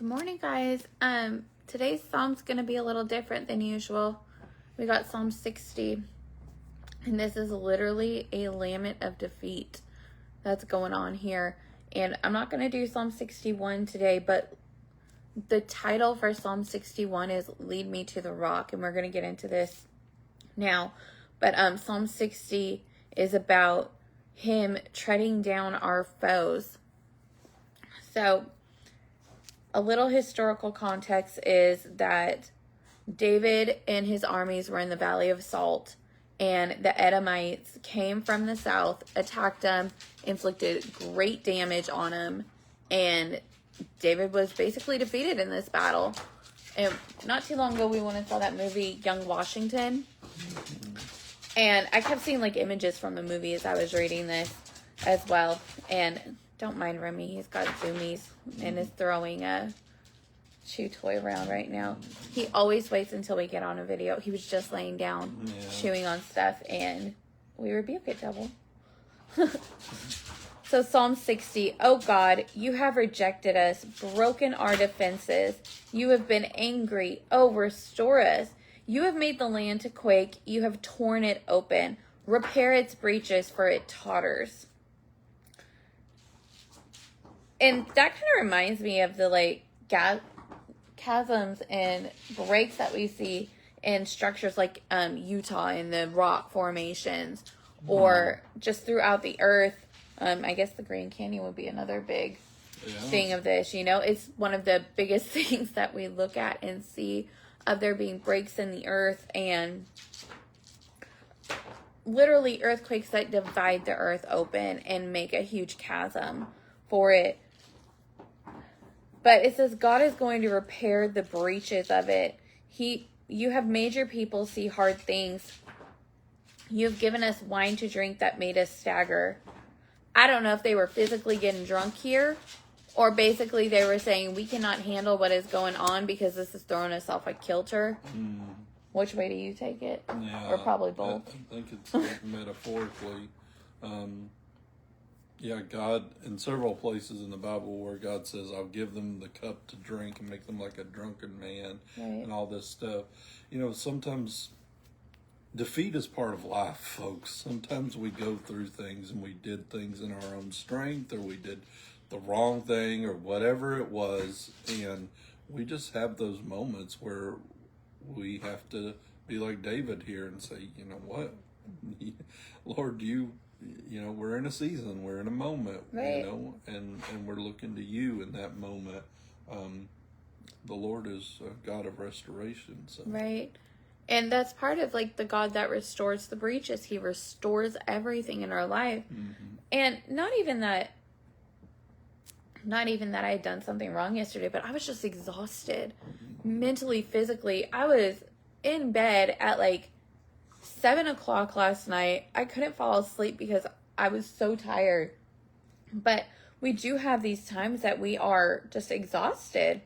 Good morning, guys. Today's Psalm's going to be a little different than usual. We got Psalm 60, and this is literally a lament of defeat that's going on here. And I'm not going to do Psalm 61 today, but the title for Psalm 61 is Lead Me to the Rock, and we're going to get into this now. But Psalm 60 is about him treading down our foes. So, a little historical context is that David and his armies were in the Valley of Salt, and the Edomites came from the south, attacked them, inflicted great damage on them, and David was basically defeated in this battle. And not too long ago, we went and saw that movie, Young Washington, and I kept seeing like images from the movie as I was reading this as well. And don't mind Remy, he's got zoomies and is throwing a chew toy around right now. He always waits until we get on a video. He was just laying down, chewing on stuff, and we rebuke it, devil. So Psalm 60, oh God, you have rejected us, broken our defenses. You have been angry. Oh, restore us. You have made the land to quake. You have torn it open. Repair its breaches, for it totters. And that kind of reminds me of the chasms and breaks that we see in structures like Utah in the rock formations, or just throughout the earth. I guess the Grand Canyon would be another big thing of this. You know, it's one of the biggest things that we look at and see of there being breaks in the earth, and literally earthquakes that divide the earth open and make a huge chasm for it. But it says God is going to repair the breaches of it. You have made your people see hard things. You have given us wine to drink that made us stagger. I don't know if they were physically getting drunk here, or basically they were saying we cannot handle what is going on because this is throwing us off a kilter. Which way do you take it? Yeah, or probably both. I think it's like metaphorically. God, in several places in the Bible where God says, I'll give them the cup to drink and make them like a drunken man, and all this stuff. You know, sometimes defeat is part of life, folks. Sometimes we go through things and we did things in our own strength, or we did the wrong thing, or whatever it was, and we just have those moments where we have to be like David here and say, you know what, Lord, we're in a season, we're in a moment, and we're looking to you in that moment. The Lord is a God of restoration. So. Right. And that's part of like the God that restores the breaches. He restores everything in our life. And not even that I had done something wrong yesterday, but I was just exhausted mentally, physically. I was in bed at 7:00 last night. I couldn't fall asleep because I was so tired. But we do have these times that we are just exhausted.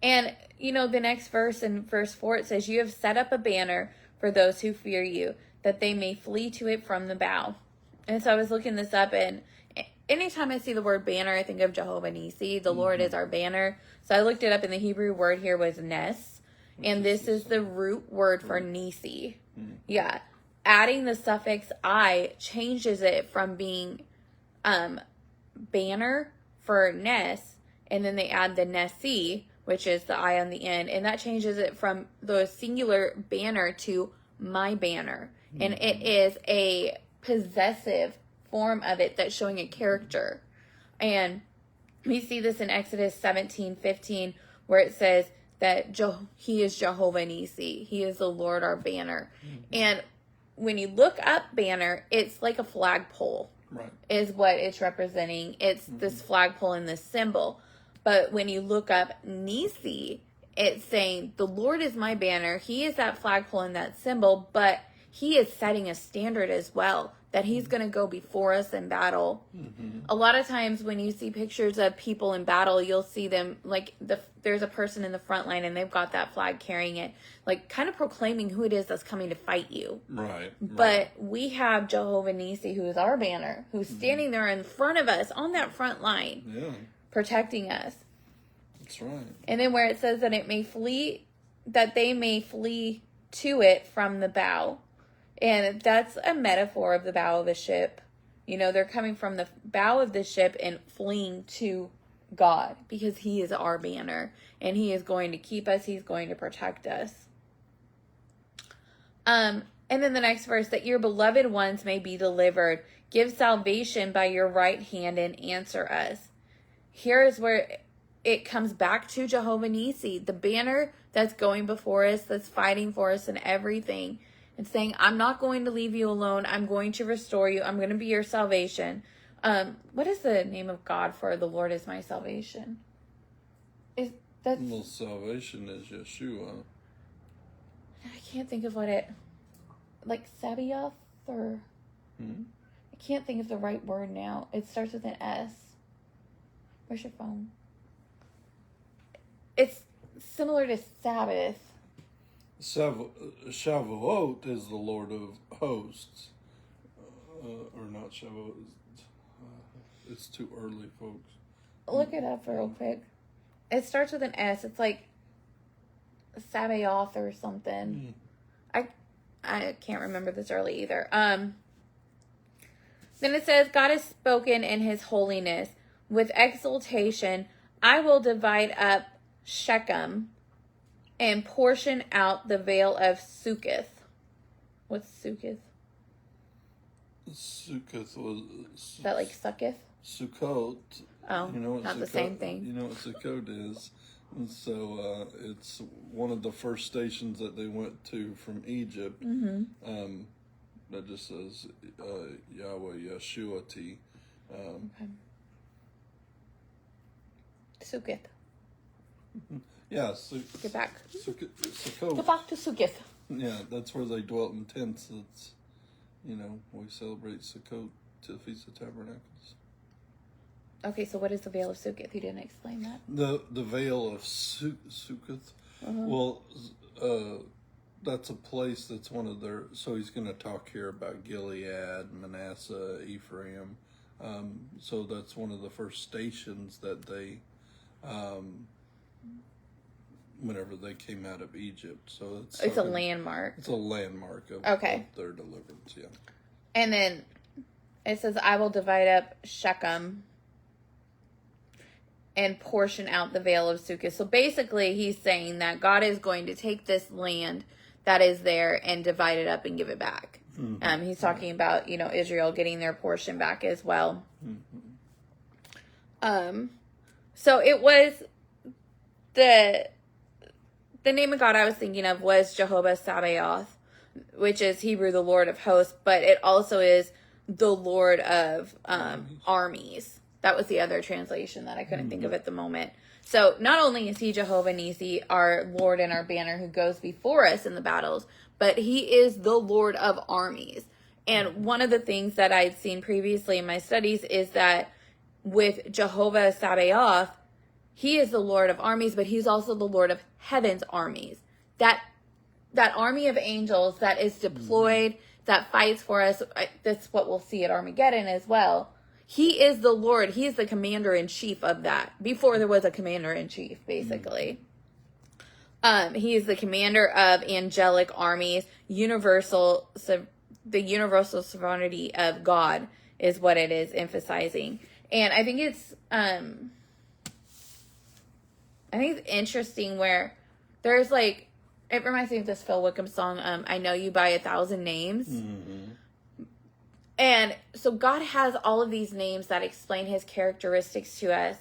And, the next verse, in verse 4, it says, you have set up a banner for those who fear you, that they may flee to it from the bow. And so I was looking this up, and anytime I see the word banner, I think of Jehovah Nissi. The Lord is our banner. So I looked it up, and the Hebrew word here was nes. And this is the root word for Nissi. Yeah. Adding the suffix I changes it from being banner for nes, and then they add the Nessi, which is the I on the end, and that changes it from the singular banner to my banner. And it is a possessive form of it that's showing a character. And we see this in Exodus 17:15, where it says that he is Jehovah Nissi. He is the Lord, our banner. And when you look up banner, it's like a flagpole, is what it's representing. It's this flagpole and this symbol. But when you look up Nissi, it's saying the Lord is my banner. He is that flagpole and that symbol, but he is setting a standard as well, that he's going to go before us in battle. A lot of times when you see pictures of people in battle, you'll see them there's a person in the front line and they've got that flag carrying it, kind of proclaiming who it is that's coming to fight you. Right. But we have Jehovah Nissi, who is our banner, who's standing there in front of us on that front line, protecting us. That's right. And then where it says that they may flee to it from the bow. And that's a metaphor of the bow of a ship. You know, they're coming from the bow of the ship and fleeing to God because he is our banner and he is going to keep us. He's going to protect us. And then the next verse, that your beloved ones may be delivered. Give salvation by your right hand and answer us. Here is where it comes back to Jehovah Nissi, the banner that's going before us, that's fighting for us and everything. And saying, I'm not going to leave you alone. I'm going to restore you. I'm going to be your salvation. What is the name of God for the Lord is my salvation? Well, salvation is Yeshua. I can't think of what it, like Sabaoth or, I can't think of the right word now. It starts with an S. Where's your phone? It's similar to Sabbath. Shavuot is the Lord of hosts. Or not Shavuot. It's too early, folks. Look it up real quick. It starts with an S. It's like Sabaoth or something. I can't remember this early either. Then it says, God has spoken in his holiness. With exultation, I will divide up Shechem and portion out the vale of Succoth. What's Succoth? Succoth was... Is that like Succoth? Sukkot. Oh, not the same thing. You know what Sukkot is? And so it's one of the first stations that they went to from Egypt. That just says Yahweh Yeshuati. Okay. Succoth. Yeah, Get back. Sukkot. Go back to Succoth. Yeah, that's where they dwelt in tents. It's, we celebrate Sukkot to the Feast of Tabernacles. Okay, so what is the Vale of Succoth? You didn't explain that. The Vale of Succoth. Well, that's a place that's one of their. So he's going to talk here about Gilead, Manasseh, Ephraim. So that's one of the first stations that they, whenever they came out of Egypt. So it's a landmark. It's a landmark of their deliverance. Yeah. And then it says, "I will divide up Shechem and portion out the Vale of Succoth." So basically, he's saying that God is going to take this land that is there and divide it up and give it back. He's talking about, Israel getting their portion back as well. So it was the name of God I was thinking of was Jehovah Sabaoth, which is Hebrew, the Lord of hosts, but it also is the Lord of armies. That was the other translation that I couldn't think of at the moment. So not only is he Jehovah Nissi, our Lord and our banner who goes before us in the battles, but he is the Lord of armies. And one of the things that I'd seen previously in my studies is that with Jehovah Sabaoth, he is the Lord of armies, but he's also the Lord of heaven's armies. That army of angels that is deployed, that fights for us, that's what we'll see at Armageddon as well. He is the Lord. He is the commander-in-chief of that. Before there was a commander-in-chief, basically. He is the commander of angelic armies. The universal sovereignty of God is what it is emphasizing. And I think it's interesting where there's it reminds me of this Phil Wickham song, I Know You by 1,000 Names. And so God has all of these names that explain his characteristics to us.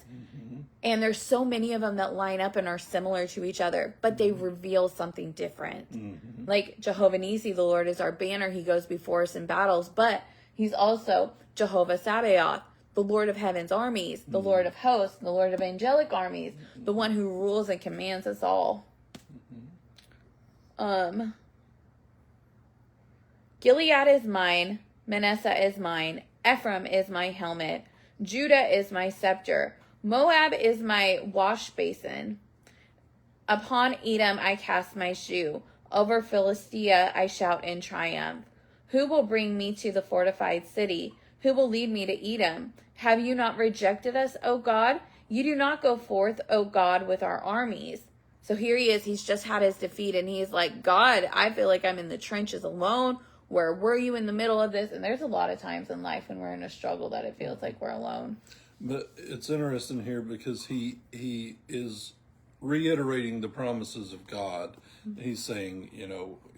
And there's so many of them that line up and are similar to each other, but they reveal something different. Like Jehovah Nissi, the Lord is our banner. He goes before us in battles, but he's also Jehovah Sabaoth, the Lord of heaven's armies, the Lord of hosts, the Lord of angelic armies, the one who rules and commands us all. Gilead is mine. Manasseh is mine. Ephraim is my helmet. Judah is my scepter. Moab is my wash basin. Upon Edom I cast my shoe. Over Philistia I shout in triumph. Who will bring me to the fortified city? Who will lead me to Edom? Have you not rejected us, O God? You do not go forth, O God, with our armies. So here he is. He's just had his defeat, and he's like, God, I feel like I'm in the trenches alone. Where were you in the middle of this? And there's a lot of times in life when we're in a struggle that it feels like we're alone. But it's interesting here because he is reiterating the promises of God. Mm-hmm. He's saying,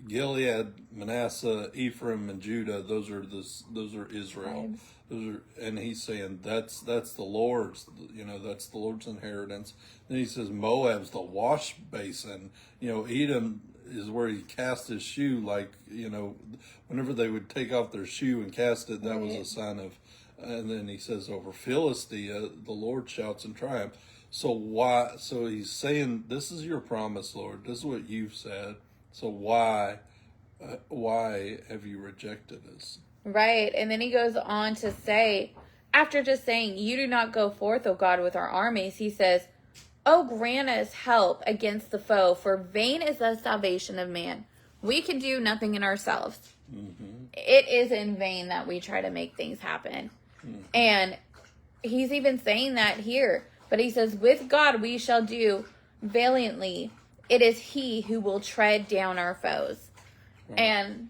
Gilead, Manasseh, Ephraim, and Judah, those are Israel. And he's saying that's the Lord's, that's the Lord's inheritance. Then he says Moab's the wash basin. Edom is where he cast his shoe, whenever they would take off their shoe and cast it, that was a sign of. And then he says over Philistia, the Lord shouts in triumph. So he's saying, this is your promise, Lord. This is what you've said. So why have you rejected us? Right. And then he goes on to say, after just saying, you do not go forth, O God, with our armies, he says, Oh, grant us help against the foe, for vain is the salvation of man. We can do nothing in ourselves. Mm-hmm. It is in vain that we try to make things happen. Mm-hmm. And he's even saying that here. But he says, with God we shall do valiantly. It is he who will tread down our foes. Right. And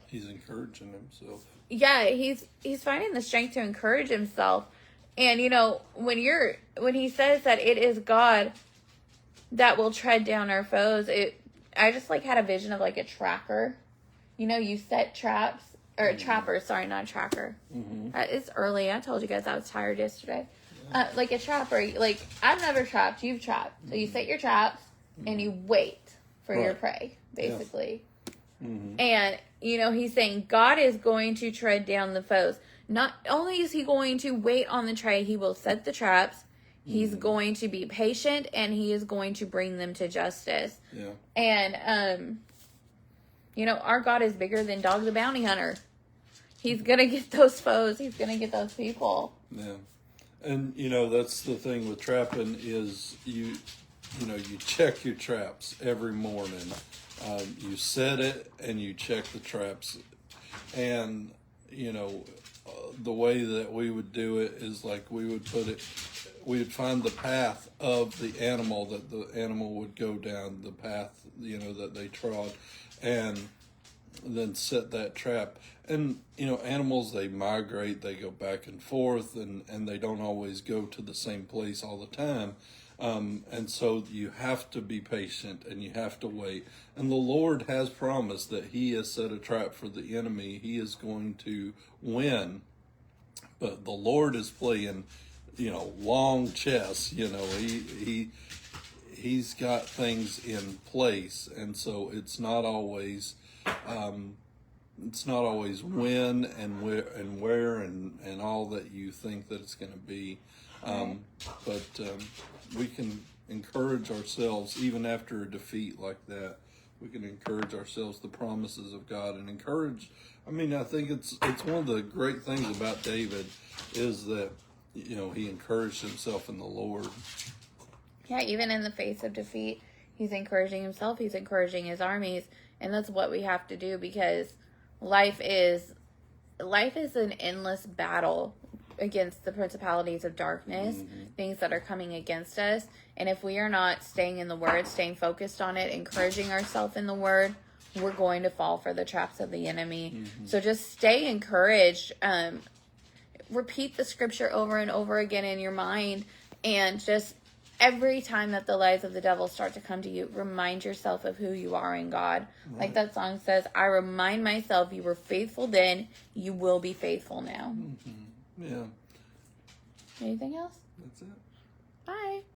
he's encouraging himself. Yeah, he's finding the strength to encourage himself. And when he says that it is God that will tread down our foes, I just had a vision of a tracker. You set traps or trapper, sorry, not a tracker. Mm-hmm. It's early. I told you guys I was tired yesterday. Like a trapper, I've never trapped, you've trapped. So you set your traps and you wait for your prey, basically. Yeah. Mm-hmm. And, he's saying God is going to tread down the foes. Not only is he going to wait on the prey, he will set the traps. He's going to be patient, and he is going to bring them to justice. Yeah. And, our God is bigger than Dog the Bounty Hunter. He's going to get those foes. He's going to get those people. Yeah. And, that's the thing with trapping is you check your traps every morning. You set it and you check the traps. And, the way that we would do it is we would find the path of the animal that the animal would go down, the path, that they trod, and then set that trap. And, animals, they migrate, they go back and forth, and they don't always go to the same place all the time. And so you have to be patient and you have to wait. And the Lord has promised that he has set a trap for the enemy. He is going to win. But the Lord is playing, long chess. He's got things in place. And so it's not always when and where and all that you think that it's going to be. But we can encourage ourselves even after a defeat like that. We can encourage ourselves the promises of God and encourage. I think it's one of the great things about David is that he encouraged himself in the Lord. Yeah, even in the face of defeat, he's encouraging himself. He's encouraging his armies, and that's what we have to do because life is an endless battle against the principalities of darkness, things that are coming against us. And if we are not staying in the Word, staying focused on it, encouraging ourselves in the Word, we're going to fall for the traps of the enemy. Mm-hmm. So just stay encouraged. Repeat the scripture over and over again in your mind. And just every time that the lies of the devil start to come to you, remind yourself of who you are in God. Right. Like that song says, I remind myself you were faithful then, you will be faithful now. Mm-hmm. Yeah. Anything else? That's it. Bye.